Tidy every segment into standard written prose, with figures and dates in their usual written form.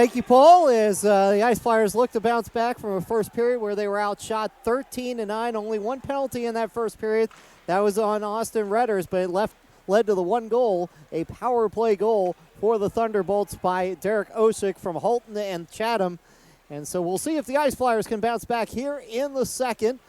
Thank you, Paul, as the Ice Flyers look to bounce back from a first period where they were outshot 13-9. Only one penalty in that first period. That was on Austin Redders, but it led to the one goal, a power play goal for the Thunderbolts by Derek Oshik from Holton and Chatham. And so we'll see if the Ice Flyers can bounce back here in the second.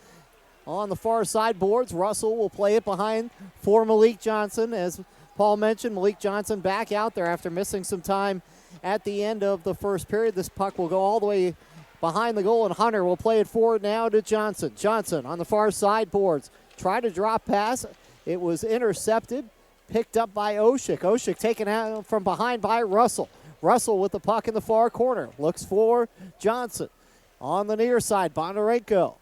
On the far side boards, Russell will play it behind for Malik Johnson. As Paul mentioned, Malik Johnson back out there after missing some time at the end of the first period. This puck will go all the way behind the goal, and Hunter will play it forward now to Johnson. Johnson on the far side boards. Try to drop pass. It was intercepted, picked up by Oshik. Oshik taken out from behind by Russell. Russell with the puck in the far corner. Looks for Johnson. On the near side, Bondarenko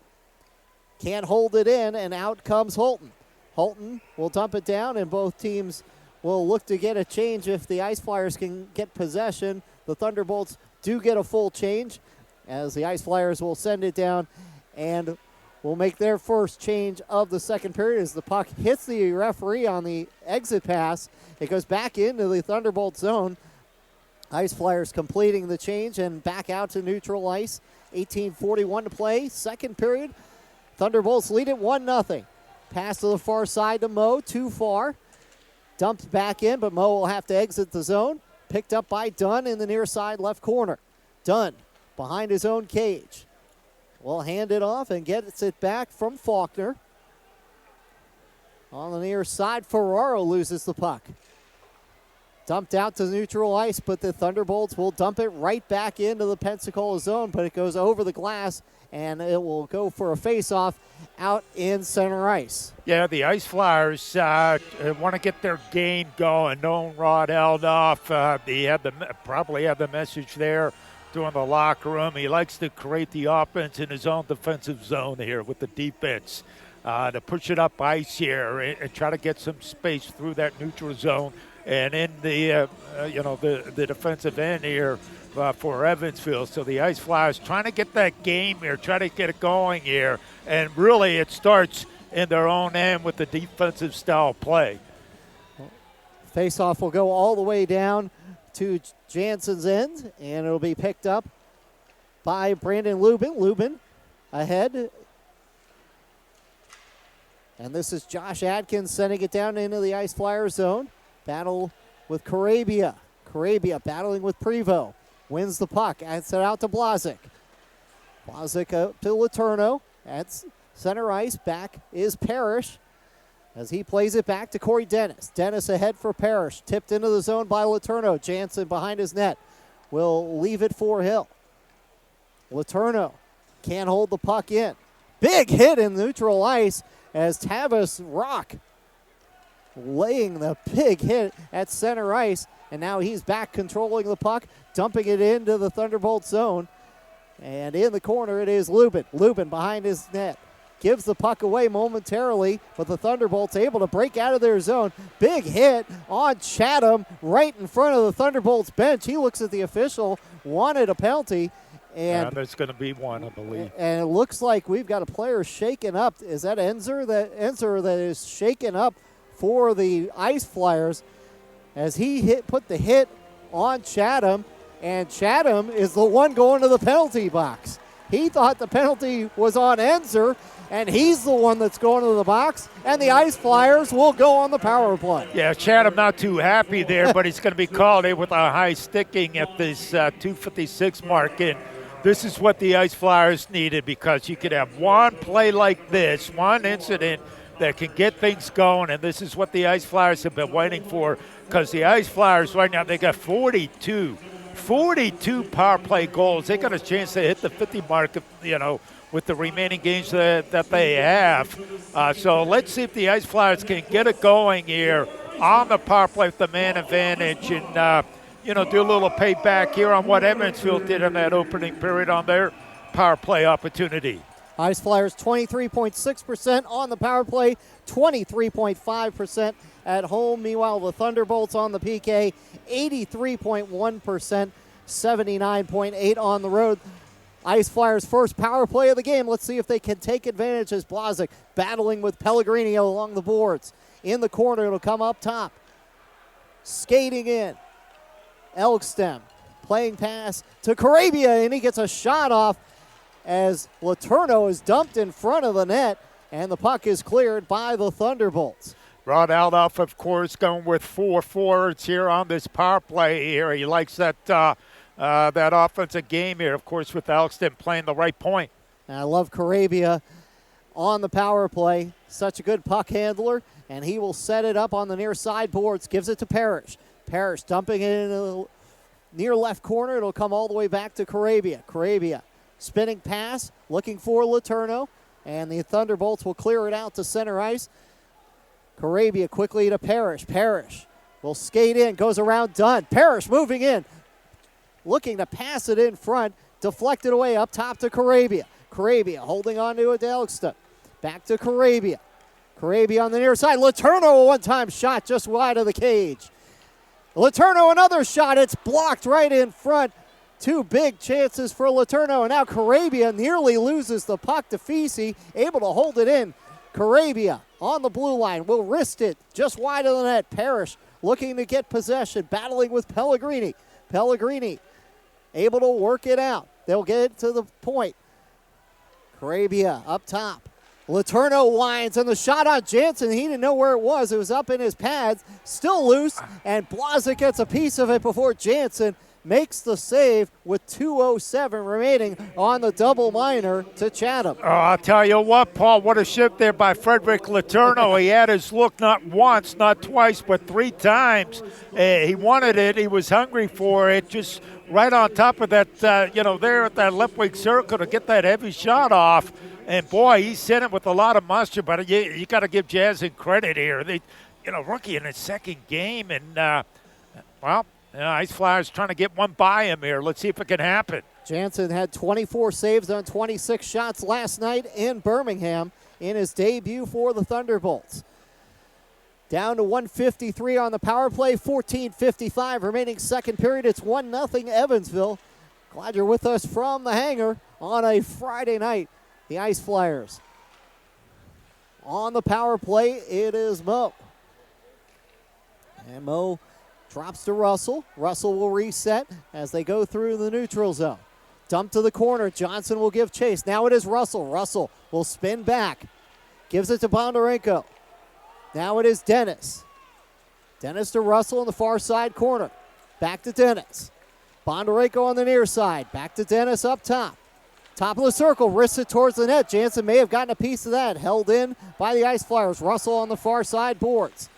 can't hold it in, and out comes Holton. Holton will dump it down, and both teams will look to get a change if the Ice Flyers can get possession. The Thunderbolts do get a full change, as the Ice Flyers will send it down and will make their first change of the second period as the puck hits the referee on the exit pass. It goes back into the Thunderbolt zone. Ice Flyers completing the change and back out to neutral ice. 18:41 to play. Second period. Thunderbolts lead it 1-0. Pass to the far side to Mo, too far. Dumped back in, but Mo will have to exit the zone. Picked up by Dunn in the near side left corner. Dunn behind his own cage. Will hand it off and gets it back from Faulkner. On the near side, Ferraro loses the puck. Dumped out to neutral ice, but the Thunderbolts will dump it right back into the Pensacola zone, but it goes over the glass, and it will go for a face-off out in center ice. Yeah, the Ice Flyers want to get their game going. Nolan Rod held off. He had probably had the message there during the locker room. He likes to create the offense in his own defensive zone here with the defense. To push it up ice here and try to get some space through that neutral zone and in the the defensive end here for Evansville. So the Ice Flyers trying to get that game here, try to get it going here, and really it starts in their own end with the defensive style play. Face-off will go all the way down to Jansen's end, and it'll be picked up by Brandon Lubin. Lubin ahead. And this is Josh Adkins sending it down into the Ice Flyer zone. Battle with Carabia. Carabia battling with Prevost. Wins the puck. Adds it out to Blazik. Blazik up to Letourneau. At center ice. Back is Parrish as he plays it back to Corey Dennis. Dennis ahead for Parrish. Tipped into the zone by Letourneau. Jansen behind his net. Will leave it for Hill. Letourneau can't hold the puck in. Big hit in neutral ice as Tavis Rock laying the big hit at center ice. And now he's back controlling the puck, dumping it into the Thunderbolt zone. And in the corner it is Lubin. Lubin behind his net. Gives the puck away momentarily, but the Thunderbolts able to break out of their zone. Big hit on Chatham right in front of the Thunderbolts bench. He looks at the official, wanted a penalty. And there's going to be one, I believe. And it looks like we've got a player shaken up. Is that Enzer? Enzer that is shaken up for the Ice Flyers as he put the hit on Chatham, and Chatham is the one going to the penalty box. He thought the penalty was on Enzer, and he's the one that's going to the box, and the Ice Flyers will go on the power play. Yeah, Chatham not too happy there, but he's going to be called in with a high sticking at this 2:56 mark. And this is what the Ice Flyers needed, because you could have one play like this, one incident that can get things going, and this is what the Ice Flyers have been waiting for, because the Ice Flyers right now, they got 42 power play goals. They got a chance to hit the 50 mark, with the remaining games that they have. So let's see if the Ice Flyers can get it going here on the power play with the man advantage and, do a little payback here on what Evansville did in that opening period on their power play opportunity. Ice Flyers 23.6% on the power play, 23.5% at home. Meanwhile, the Thunderbolts on the PK, 83.1%, 79.8% on the road. Ice Flyers' first power play of the game. Let's see if they can take advantage as Blazik battling with Pellegrini along the boards. In the corner, it'll come up top. Skating in. Elkstem playing pass to Carabia, and he gets a shot off as Letourneau is dumped in front of the net, and the puck is cleared by the Thunderbolts. Rod Aldoff, of course, going with 4 forwards here on this power play here. He likes that offensive game here, of course, with Elkston playing the right point. And I love Carabia on the power play. Such a good puck handler, and he will set it up on the near side boards, gives it to Parrish. Parrish dumping it in the near left corner. It'll come all the way back to Carabia. Carabia spinning pass, looking for Letourneau, and the Thunderbolts will clear it out to center ice. Carabia quickly to Parrish. Parrish will skate in, goes around Dunn. Parrish moving in, looking to pass it in front, deflected away up top to Carabia. Carabia holding on to it to Elkston. Back to Carabia. Carabia on the near side. Letourneau, a one-time shot just wide of the cage. Letourneau, another shot. It's blocked right in front. Two big chances for Letourneau, and now Carabia nearly loses the puck to Feasy, able to hold it in. Carabia on the blue line will wrist it just wide of the net. Parrish looking to get possession, battling with Pellegrini. Pellegrini able to work it out. They'll get it to the point. Carabia up top. Letourneau winds, and the shot on Jansen, he didn't know where it was. It was up in his pads, still loose, and Blazic gets a piece of it before Jansen makes the save with 2:07 remaining on the double minor to Chatham. Oh, I'll tell you what, Paul, what a shift there by Frederick Letourneau. He had his look not once, not twice, but 3 times. He wanted it. He was hungry for it. Just right on top of that, there at that left wing circle to get that heavy shot off. And, boy, he sent it with a lot of mustard. But you got to give Jansen credit here. Rookie in his second game. And, Ice Flyers trying to get one by him here. Let's see if it can happen. Jansen had 24 saves on 26 shots last night in Birmingham in his debut for the Thunderbolts. Down to 153 on the power play, 14:55 remaining second period. It's 1-0 Evansville. Glad you're with us from the hangar on a Friday night. The Ice Flyers. On the power play, it is Mo. And Mo drops to Russell. Russell will reset as they go through the neutral zone. Dump to the corner. Johnson will give chase. Now it is Russell. Russell will spin back. Gives it to Bondarenko. Now it is Dennis. Dennis to Russell in the far side corner. Back to Dennis. Bondarenko on the near side. Back to Dennis up top. Top of the circle, wrists it towards the net. Jansen may have gotten a piece of that. Held in by the Ice Flyers. Russell on the far side boards.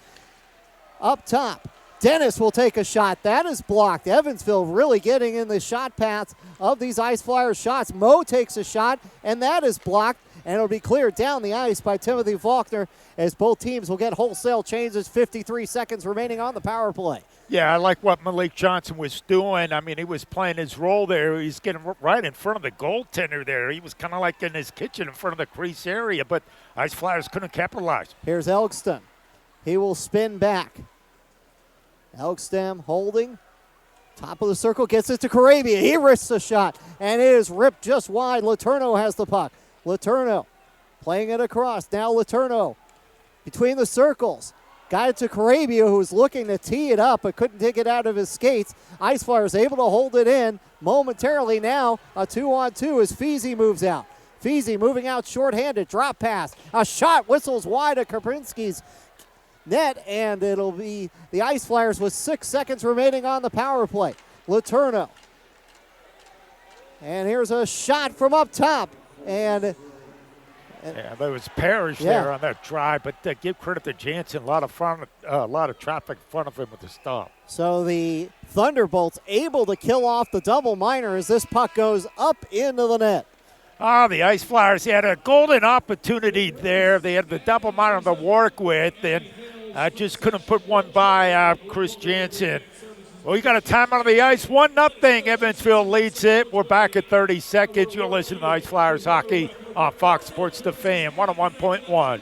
Up top, Dennis will take a shot. That is blocked. Evansville really getting in the shot paths of these Ice Flyers shots. Mo takes a shot, and that is blocked. And it'll be cleared down the ice by Timothy Faulkner as both teams will get wholesale changes. 53 seconds remaining on the power play. Yeah, I like what Malik Johnson was doing. I mean, he was playing his role there. He's getting right in front of the goaltender there. He was kind of like in his kitchen in front of the crease area, but Ice Flyers couldn't capitalize. Here's Elkston. He will spin back. Elkston holding. Top of the circle, gets it to Carabia. He risks a shot, and it is ripped just wide. Letourneau has the puck. Letourneau playing it across. Now Letourneau between the circles. Got it to Carabia, who was looking to tee it up but couldn't take it out of his skates. Ice Flyers able to hold it in momentarily now. A 2-on-2 as Feasy moves out. Feasy moving out shorthanded. Drop pass. A shot whistles wide of Kaprinski's net, and it'll be the Ice Flyers with 6 seconds remaining on the power play. Letourneau. And here's a shot from up top. And there was Parrish there on that drive, but give credit to Jansen. A lot of traffic in front of him with the stop. So the Thunderbolts able to kill off the double minor as this puck goes up into the net. The Ice Flyers had a golden opportunity there. They had the double minor to work with, and just couldn't put one by Chris Jansen. Well, you got a time on the ice, 1-0. Evansville leads it. We're back at 30 seconds. You're listening to Ice Flyers hockey on Fox Sports The Fan, 101.1.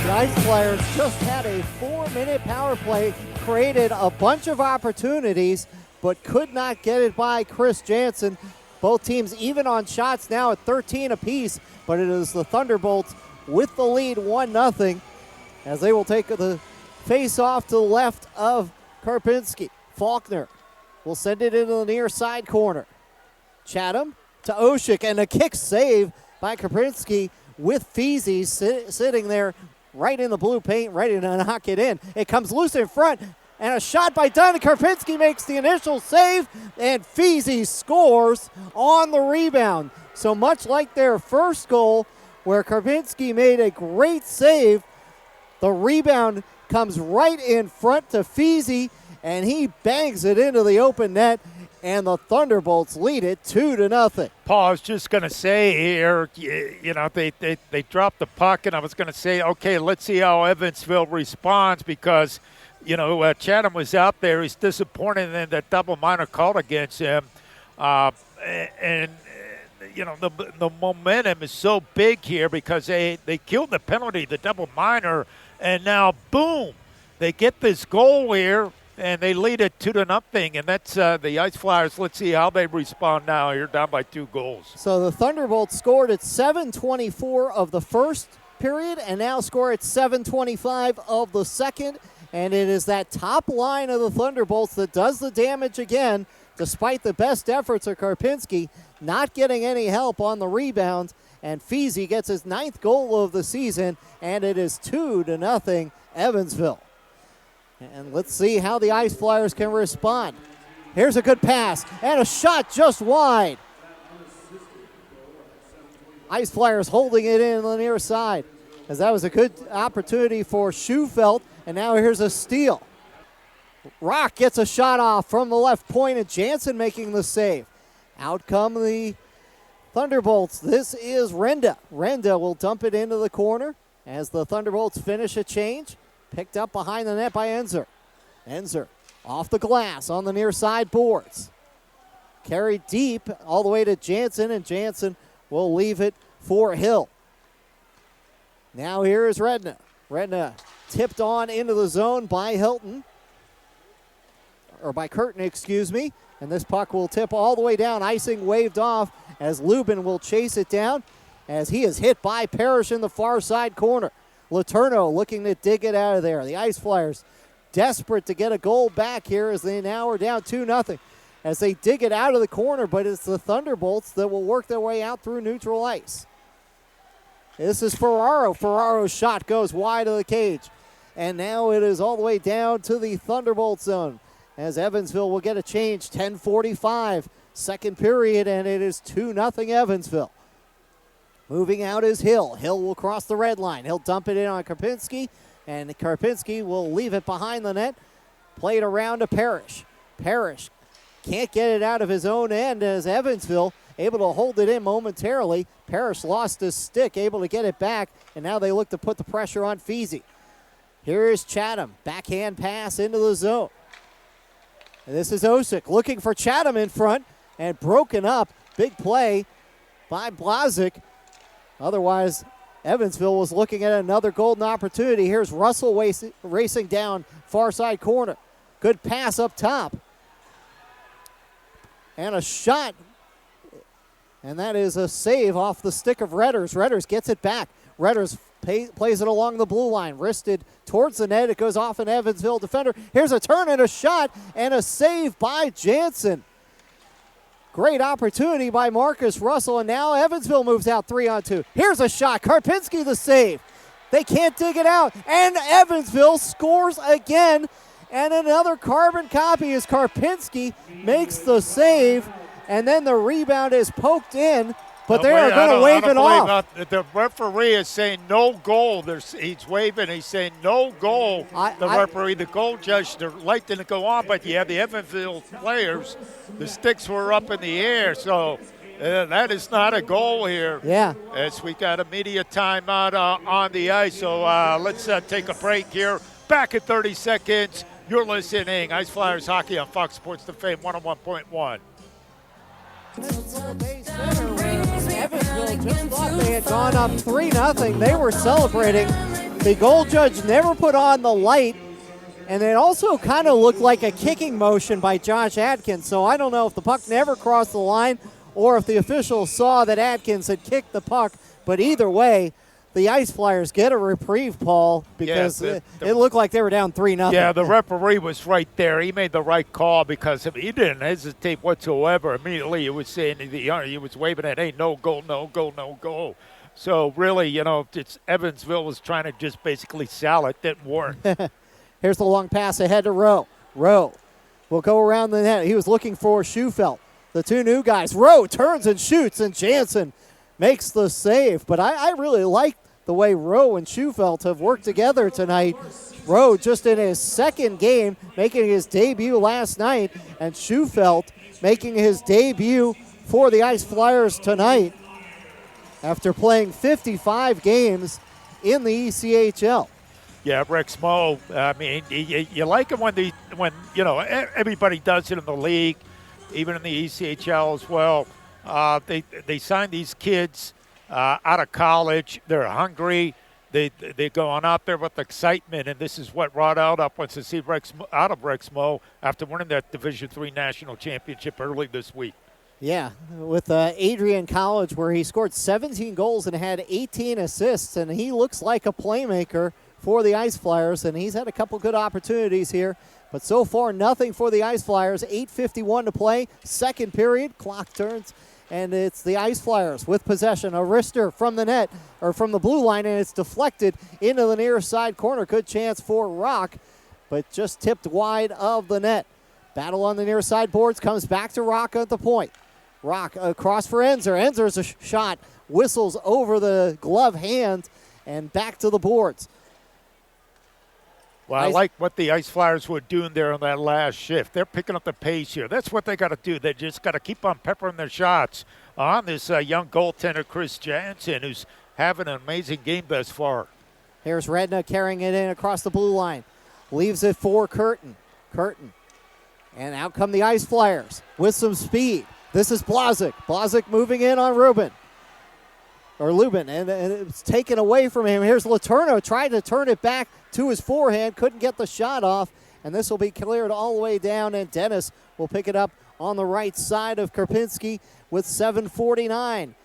The Ice Flyers just had a 4-minute power play, created a bunch of opportunities, but could not get it by Chris Jansen. Both teams even on shots now at 13 apiece, but it is the Thunderbolts with the lead 1-0. As they will take the face off to the left of Karpinski. Faulkner will send it into the near side corner. Chatham to Oshik, and a kick save by Karpinski with Feezy sitting there right in the blue paint, ready to knock it in. It comes loose in front, and a shot by Dunn. Karpinski makes the initial save, and Feezy scores on the rebound. So much like their first goal, where Karpinski made a great save, the rebound comes right in front to Feezy, and he bangs it into the open net, and the Thunderbolts lead it 2-0. Paul, I was just going to say here, you know, they dropped the puck, and I was going to say, okay, let's see how Evansville responds because, you know, Chatham was out there. He's disappointed in that double minor called against him. And you know, the momentum is so big here because they killed the penalty, the double minor, and now, boom, they get this goal here, and they lead it 2-0, and that's the Ice Flyers. Let's see how they respond now. You're down by 2 goals. So the Thunderbolts scored at 7:24 of the first period and now score at 7:25 of the second, and it is that top line of the Thunderbolts that does the damage again, despite the best efforts of Karpinski, not getting any help on the rebound, and Feezy gets his 9th goal of the season, and it is 2-0 Evansville. And let's see how the Ice Flyers can respond. Here's a good pass, and a shot just wide. Ice Flyers holding it in on the near side, as that was a good opportunity for Schufelt, and now here's a steal. Rock gets a shot off from the left point, and Jansen making the save. Out come the Thunderbolts. This is Renda. Renda will dump it into the corner as the Thunderbolts finish a change. Picked up behind the net by Enzer. Enzer off the glass on the near side boards. Carried deep all the way to Jansen, and Jansen will leave it for Hill. Now here is Redna. Redna tipped on into the zone by Hilton. Or by Curtin, excuse me. And this puck will tip all the way down. Icing waved off as Lubin will chase it down as he is hit by Parrish in the far side corner. Letourneau looking to dig it out of there. The Ice Flyers desperate to get a goal back here as they now are down 2-0 as they dig it out of the corner, but it's the Thunderbolts that will work their way out through neutral ice. This is Ferraro. Ferraro's shot goes wide of the cage. And now it is all the way down to the Thunderbolt zone as Evansville will get a change. 10:45, second period, and it is 2-0 Evansville. Moving out is Hill. Hill will cross the red line. He'll dump it in on Karpinski, and Karpinski will leave it behind the net. Played around to Parrish. Parrish can't get it out of his own end as Evansville able to hold it in momentarily. Parrish lost his stick, able to get it back, and now they look to put the pressure on Feezy. Here is Chatham. Backhand pass into the zone. And this is Osick looking for Chatham in front and broken up. Big play by Blazik. Otherwise, Evansville was looking at another golden opportunity. Here's Russell racing down far side corner. Good pass up top. And a shot. And that is a save off the stick of Redders. Redders gets it back. Redders plays it along the blue line. Wristed towards the net. It goes off an Evansville defender. Here's a turn and a shot and a save by Jansen. Great opportunity by Marcus Russell, and now Evansville moves out 3-on-2. Here's a shot. Karpinski the save. They can't dig it out, and Evansville scores again, and another carbon copy as Karpinski makes the save, and then the rebound is poked in, but they are going to wave it off. The referee is saying no goal. He's waving. He's saying no goal. The goal judge, the light didn't go on, but you have the Evansville players. The sticks were up in the air, so that is not a goal here. Yeah. As we got a media timeout on the ice, so let's take a break here. Back in 30 seconds. You're listening Ice Flyers Hockey on Fox Sports The Fame 101.1. Evansville just thought they had gone up 3-0. They were celebrating. The goal judge never put on the light, and it also kind of looked like a kicking motion by Josh Atkins. So I don't know if the puck never crossed the line or if the officials saw that Atkins had kicked the puck. But either way, the Ice Flyers get a reprieve, Paul, because it looked like they were down 3-0. Yeah, the referee was right there. He made the right call because if he didn't hesitate whatsoever. Immediately he was saying he was waving at, hey, no goal, no goal, no goal. So really, it's Evansville was trying to just basically sell it. Didn't work. Here's the long pass ahead to Rowe. Rowe will go around the net. He was looking for Schufelt. The two new guys. Rowe turns and shoots, and Jansen makes the save. But I really like the way Rowe and Schufelt have worked together tonight. Rowe just in his second game, making his debut last night, and Schufelt making his debut for the Ice Flyers tonight after playing 55 games in the ECHL. Yeah, Rex Moe, I mean, you like him when everybody does it in the league, even in the ECHL as well. They sign these kids out of college. They're hungry. They're going out there with excitement, and this is what Rod Aldup wants to see out of Rex Moe after winning that Division III national championship early this week. Yeah, with Adrian College, where he scored 17 goals and had 18 assists, and he looks like a playmaker for the Ice Flyers, and he's had a couple good opportunities here. But so far, nothing for the Ice Flyers. 8:51 to play, second period. Clock turns, and it's the Ice Flyers with possession. A wrister from the net, or from the blue line, and it's deflected into the near side corner. Good chance for Rock, but just tipped wide of the net. Battle on the near side boards, comes back to Rock at the point. Rock across for Enzer. Enzer's a shot, whistles over the glove hand, and back to the boards. Well, I like what the Ice Flyers were doing there on that last shift. They're picking up the pace here. That's what they got to do. They just got to keep on peppering their shots on this young goaltender, Chris Jansen, who's having an amazing game thus far. Here's Redna carrying it in across the blue line. Leaves it for Curtin. And out come the Ice Flyers with some speed. This is Blazik. Blazik moving in on Lubin, and it's taken away from him. Here's Letourneau, tried to turn it back to his forehand, couldn't get the shot off, and this will be cleared all the way down, and Dennis will pick it up on the right side of Karpinski with 7:49.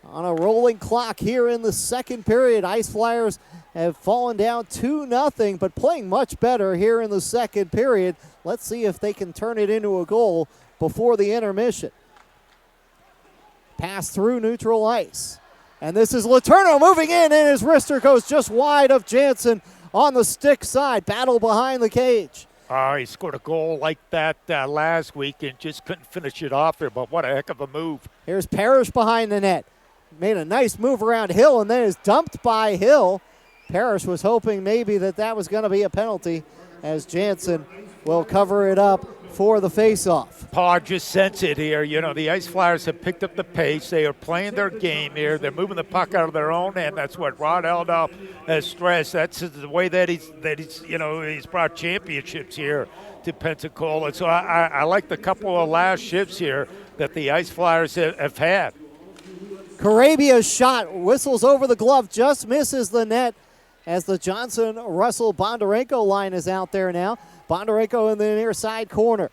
On a rolling clock here in the second period, Ice Flyers have fallen down 2-0, but playing much better here in the second period. Let's see if they can turn it into a goal before the intermission. Pass through neutral ice. And this is Letourneau moving in, and his wrister goes just wide of Jansen on the stick side. Battle behind the cage. He scored a goal like that last week and just couldn't finish it off there, but what a heck of a move. Here's Parrish behind the net. Made a nice move around Hill, and then is dumped by Hill. Parrish was hoping maybe that was going to be a penalty, as Jansen will cover it up for the faceoff. Paul, just sense it here. The Ice Flyers have picked up the pace. They are playing their game here. They're moving the puck out of their own end. That's what Rod Aldup has stressed. That's the way that he's brought championships here to Pensacola. So I like the couple of last shifts here that the Ice Flyers have had. Carabia's shot whistles over the glove, just misses the net as the Johnson-Russell-Bondarenko line is out there now. Bondarenko in the near side corner.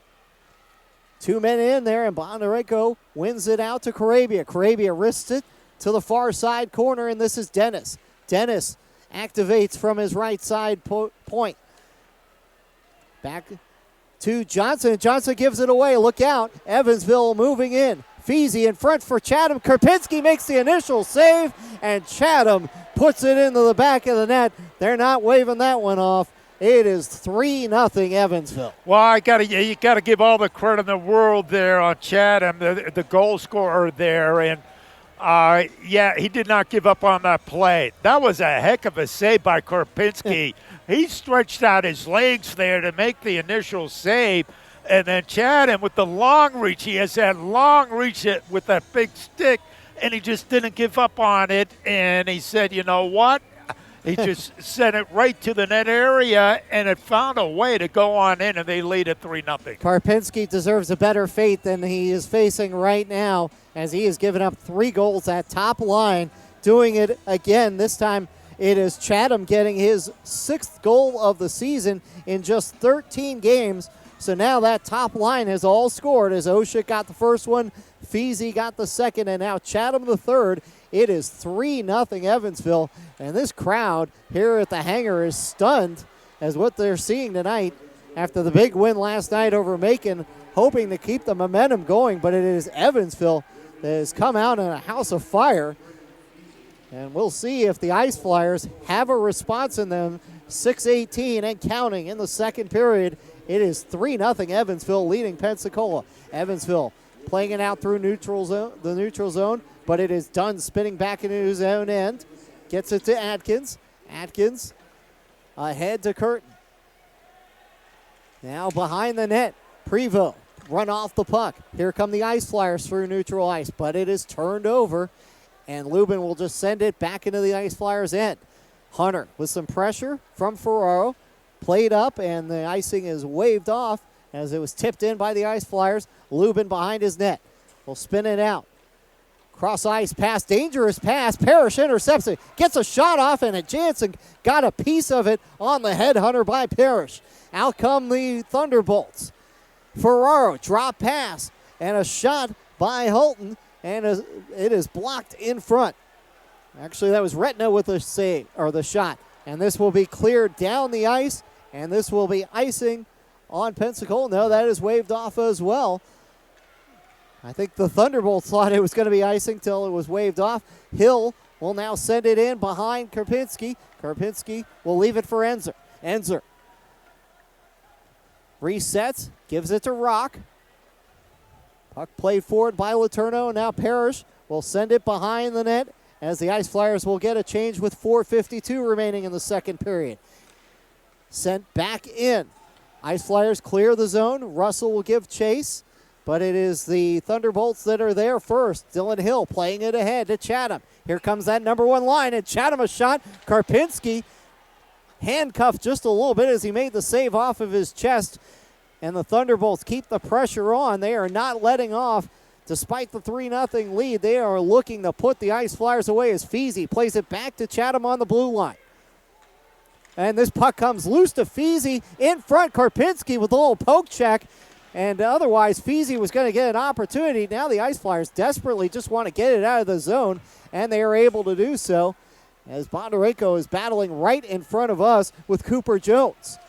Two men in there, and Bondarenko wins it out to Carabia. Carabia wrists it to the far side corner, and this is Dennis. Dennis activates from his right side point. Back to Johnson. Johnson gives it away. Look out. Evansville moving in. Feezy in front for Chatham. Karpinski makes the initial save, and Chatham puts it into the back of the net. They're not waving that one off. It is 3-0 Evansville. Well, you gotta give all the credit in the world there on Chatham, the goal scorer there, and he did not give up on that play. That was a heck of a save by Karpinski. He stretched out his legs there to make the initial save. And then Chatham with the long reach. He has that long reach with that big stick, and he just didn't give up on it. And he said, you know what? He just sent it right to the net area, and it found a way to go on in, and they lead at 3-0. Karpinski deserves a better fate than he is facing right now, as he has given up 3 goals at top line. Doing it again, this time it is Chatham getting his 6th goal of the season in just 13 games. So now that top line has all scored as Oshik got the first one, Feasy got the second, and now Chatham the third. It is 3-0 Evansville, and this crowd here at the hangar is stunned as what they're seeing tonight after the big win last night over Macon, hoping to keep the momentum going, but it is Evansville that has come out in a house of fire. And we'll see if the Ice Flyers have a response in them. 6:18 and counting in the second period. It is 3-0 Evansville leading Pensacola. Evansville playing it out through the neutral zone, but it is done spinning back into his own end. Gets it to Atkins. Atkins ahead to Curtin. Now behind the net, Prevost run off the puck. Here come the Ice Flyers through neutral ice, but it is turned over, and Lubin will just send it back into the Ice Flyers' end. Hunter with some pressure from Ferraro, played up, and the icing is waved off as it was tipped in by the Ice Flyers. Lubin behind his net will spin it out. Cross ice pass, dangerous pass. Parrish intercepts it, gets a shot off, and Jansen got a piece of it on the headhunter by Parrish. Out come the Thunderbolts. Ferraro, drop pass, and a shot by Holton, and it is blocked in front. Actually, that was Retna with the save, or the shot. And this will be cleared down the ice, and this will be icing on Pensacola. No, that is waved off as well. I think the Thunderbolts thought it was going to be icing till it was waved off. Hill will now send it in behind Karpinski. Karpinski will leave it for Enzer. Enzer resets, gives it to Rock. Puck played forward by Letourneau. Now Parrish will send it behind the net as the Ice Flyers will get a change with 4:52 remaining in the second period. Sent back in. Ice Flyers clear the zone. Russell will give chase, but it is the Thunderbolts that are there first. Dylan Hill playing it ahead to Chatham. Here comes that number one line, and Chatham a shot. Karpinski handcuffed just a little bit as he made the save off of his chest, and the Thunderbolts keep the pressure on. They are not letting off. Despite the 3-0 lead, they are looking to put the Ice Flyers away as Feasy plays it back to Chatham on the blue line. And this puck comes loose to Feasy in front. Karpinski with a little poke check. And otherwise, Feasy was going to get an opportunity. Now the Ice Flyers desperately just want to get it out of the zone, and they are able to do so as Bondarenko is battling right in front of us with Cooper Jones.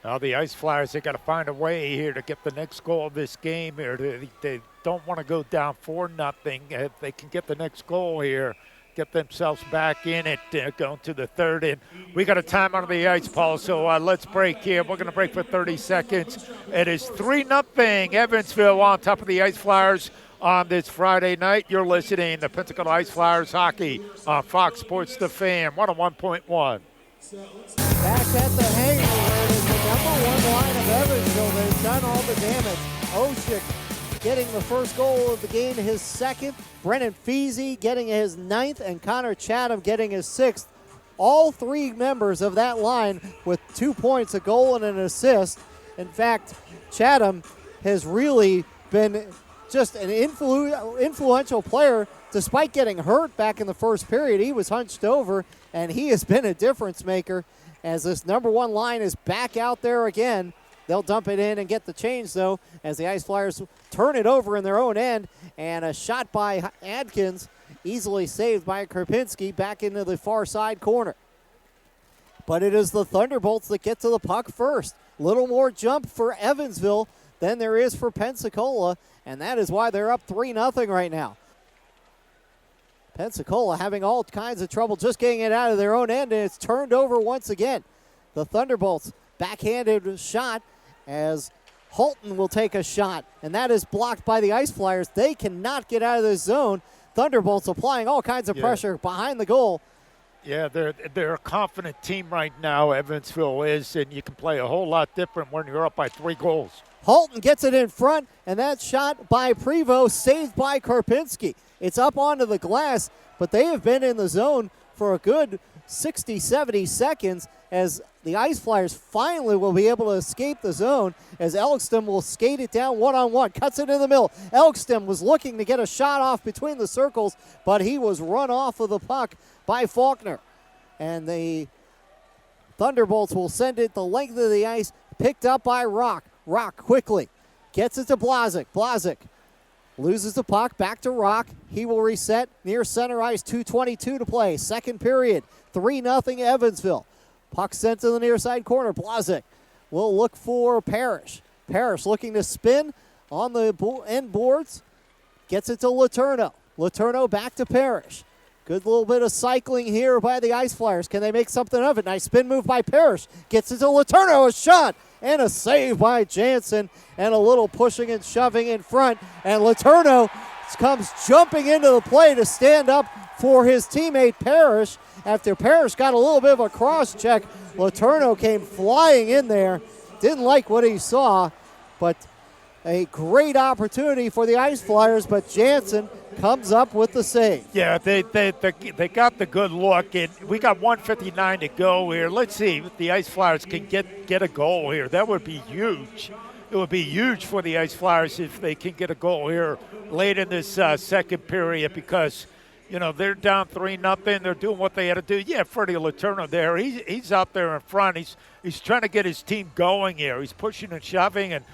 Now the Ice Flyers, they got to find a way here to get the next goal of this game here. They don't want to go down 4-0. If they can get the next goal here, get themselves back in it, going to the third. And we got a time on the ice, Paul, so let's break here. We're going to break for 30 seconds. It is 3-0 Evansville on top of the Ice Flyers on this Friday night. You're listening to Pensacola Ice Flyers hockey on Fox Sports The Fan, 101.1. Back at the hangar, where it is the number one line of Evansville that has done all the damage. Oshik getting the first goal of the game, his second. Brennan Feasy getting his ninth, and Connor Chatham getting his sixth. All three members of that line with 2 points, a goal, and an assist. In fact, Chatham has really been just an influential player. Despite getting hurt back in the first period, he was hunched over, and he has been a difference maker as this number one line is back out there again. They'll dump it in and get the change, though, as the Ice Flyers turn it over in their own end, and a shot by Adkins, easily saved by Karpinski back into the far side corner. But it is the Thunderbolts that get to the puck first. Little more jump for Evansville than there is for Pensacola, and that is why they're up 3-0 right now. Pensacola having all kinds of trouble just getting it out of their own end, and it's turned over once again. The Thunderbolts backhanded shot as Holton will take a shot, and that is blocked by the Ice Flyers. They cannot get out of the zone. Thunderbolts applying all kinds of pressure behind the goal. Yeah, they're a confident team right now, Evansville is, and you can play a whole lot different when you're up by 3 goals. Holton gets it in front, and that shot by Prevost saved by Karpinski. It's up onto the glass, but they have been in the zone for a good 60, 70 seconds as the Ice Flyers finally will be able to escape the zone as Elkston will skate it down one-on-one, cuts it in the middle. Elkston was looking to get a shot off between the circles, but he was run off of the puck by Faulkner. And the Thunderbolts will send it the length of the ice picked up by Rock. Rock quickly gets it to Blazik. Blazik loses the puck, back to Rock. He will reset near center ice, 2:22 to play. Second period, 3-0 Evansville. Puck sent to the near side corner. Blazik will look for Parrish. Parrish looking to spin on the end boards. Gets it to Letourneau. Letourneau back to Parrish. Good little bit of cycling here by the Ice Flyers. Can they make something of it? Nice spin move by Parrish. Gets it to Letourneau. A shot and a save by Jansen. And a little pushing and shoving in front. And Letourneau comes jumping into the play to stand up for his teammate Parrish. After Parrish got a little bit of a cross check, Letourneau came flying in there. Didn't like what he saw, but a great opportunity for the Ice Flyers, but Jansen comes up with the save. Yeah, they got the good look, and we got 1:59 to go here. Let's see if the Ice Flyers can get a goal here. That would be huge. It would be huge for the Ice Flyers if they can get a goal here late in this second period, because they're down 3-0. They're doing what they had to do. Yeah, Freddie Letourneau there. He's out there in front. He's trying to get his team going here. He's pushing and shoving, and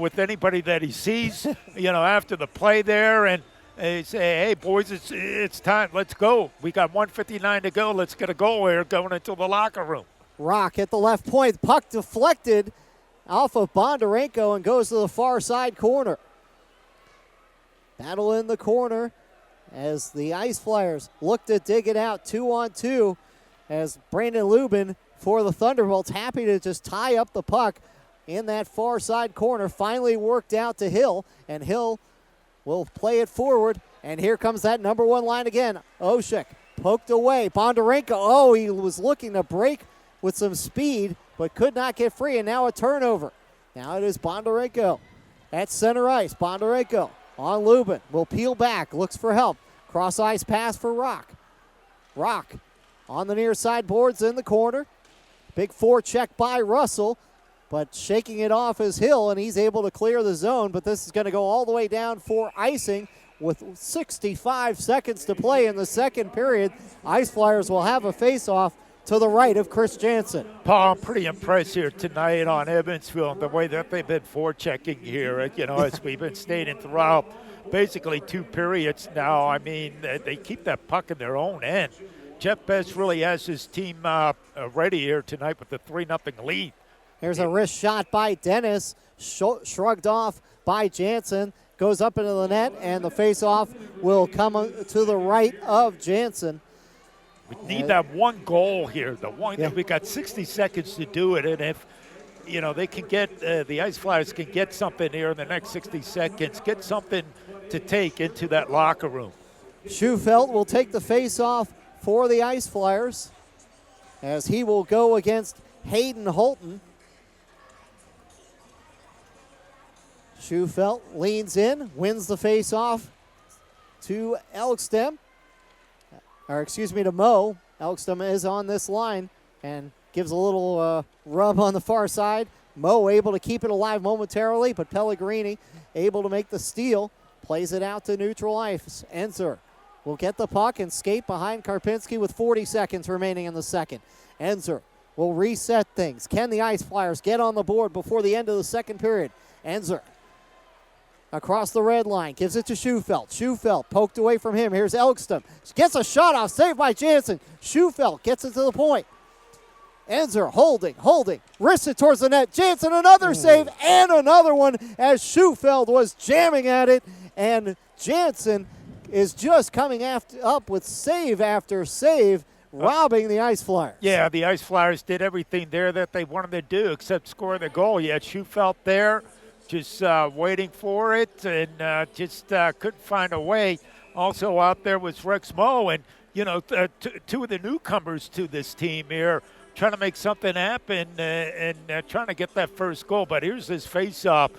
with anybody that he sees, after the play there, and they say, hey, boys, it's time. Let's go. We got 1:59 to go. Let's get a goal here going into the locker room. Rock at the left point. Puck deflected off of Bondarenko and goes to the far side corner. Battle in the corner as the Ice Flyers look to dig it out 2-on-2 as Brandon Lubin for the Thunderbolts happy to just tie up the puck in that far side corner. Finally worked out to Hill, and Hill will play it forward, and here comes that number one line again. Oshek poked away. Bondarenko, he was looking to break with some speed, but could not get free, and now a turnover. Now it is Bondarenko at center ice. Bondarenko on Lubin, will peel back, looks for help. Cross ice pass for Rock. Rock on the near side boards in the corner. Big forecheck by Russell, but shaking it off is Hill, and he's able to clear the zone, but this is going to go all the way down for icing with 65 seconds to play in the second period. Ice Flyers will have a face-off to the right of Chris Jansen. Paul, I'm pretty impressed here tonight on Evansville and the way that they've been forechecking here, as we've been stating throughout basically two periods now. I mean, they keep that puck in their own end. Jeff Best really has his team ready here tonight with the 3-0 lead. Here's a wrist shot by Dennis, shrugged off by Jansen, goes up into the net, and the face-off will come to the right of Jansen. We need that one goal here. We got 60 seconds to do it, and if they can get the Ice Flyers can get something here in the next 60 seconds, get something to take into that locker room. Schufelt will take the face-off for the Ice Flyers as he will go against Hayden Holton. Schufelt leans in, wins the face-off to Elkstem. To Mo. Elkstem is on this line and gives a little rub on the far side. Mo able to keep it alive momentarily, but Pellegrini able to make the steal. Plays it out to neutral ice. Enzer will get the puck and skate behind Karpinski with 40 seconds remaining in the second. Enzer will reset things. Can the Ice Flyers get on the board before the end of the second period? Enzer across the red line, gives it to Schufelt. Schufelt poked away from him. Here's Elkstem. Gets a shot off, saved by Jansen. Schufelt gets it to the point. Enzer holding, wrists it towards the net. Jansen another save and another one as Schufelt was jamming at it, and Jansen is just coming up with save after save, robbing the Ice Flyers. Yeah, the Ice Flyers did everything there that they wanted to do except score the goal. You had Schufelt there, just waiting for it, and just couldn't find a way. Also out there was Rex Moe, and two of the newcomers to this team here trying to make something happen and trying to get that first goal. But here's this face-off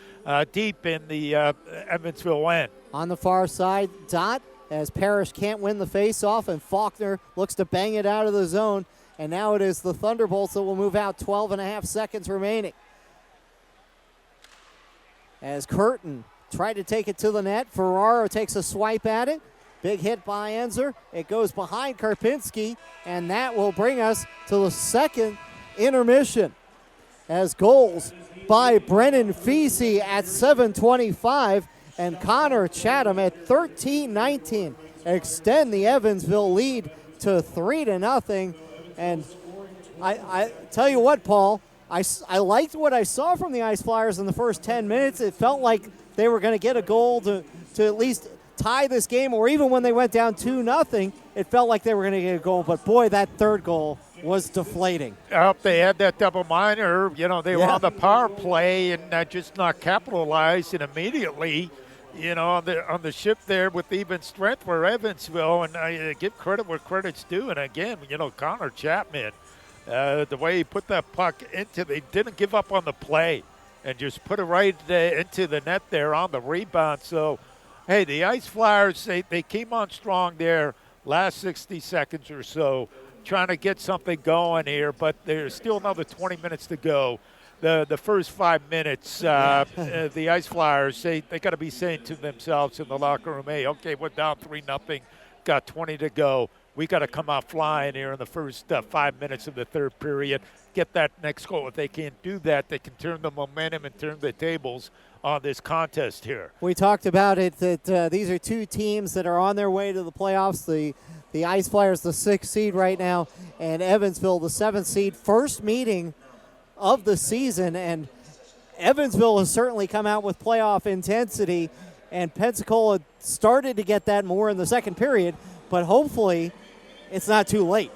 deep in the Evansville end. On the far side, Dot, as Parrish can't win the face-off, and Faulkner looks to bang it out of the zone. And now it is the Thunderbolts that will move out, 12 and a half seconds remaining. As Curtin tried to take it to the net, Ferraro takes a swipe at it. Big hit by Enzer. It goes behind Karpinski, and that will bring us to the second intermission. as goals by Brennan Feasey at 7:25 and Connor Chatham at 13:19 extend the Evansville lead to 3-0. And I tell you what, Paul, I liked what I saw from the Ice Flyers in the first 10 minutes. It felt like they were going to get a goal to at least tie this game, or even when they went down 2-0, it felt like they were going to get a goal. But boy, that third goal was deflating. They had that double minor. They were on the power play and just not capitalized. And immediately, on the ship there with even strength for Evansville. And I give credit where credit's due. And again, Connor Chapman, the way he put that puck they didn't give up on the play and just put it right into the net there on the rebound. So, hey, the Ice Flyers, they came on strong there last 60 seconds or so, trying to get something going here, but there's still another 20 minutes to go. The first 5 minutes, the Ice Flyers, they got to be saying to themselves in the locker room, hey, okay, we're down 3-0, got 20 to go. We got to come out flying here in the first 5 minutes of the third period, get that next goal. If they can't do that, they can turn the momentum and turn the tables on this contest here. We talked about it that these are two teams that are on their way to the playoffs. The Ice Flyers, the 6th seed right now, and Evansville, the 7th seed. First meeting of the season, and Evansville has certainly come out with playoff intensity, and Pensacola started to get that more in the second period, but hopefully it's not too late.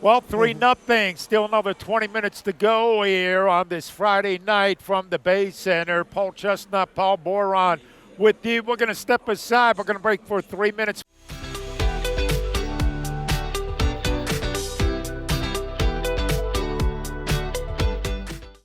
Well, 3-0. Still another 20 minutes to go here on this Friday night from the Bay Center. Paul Chestnut, Paul Boron with you. We're going to step aside. We're going to break for 3 minutes.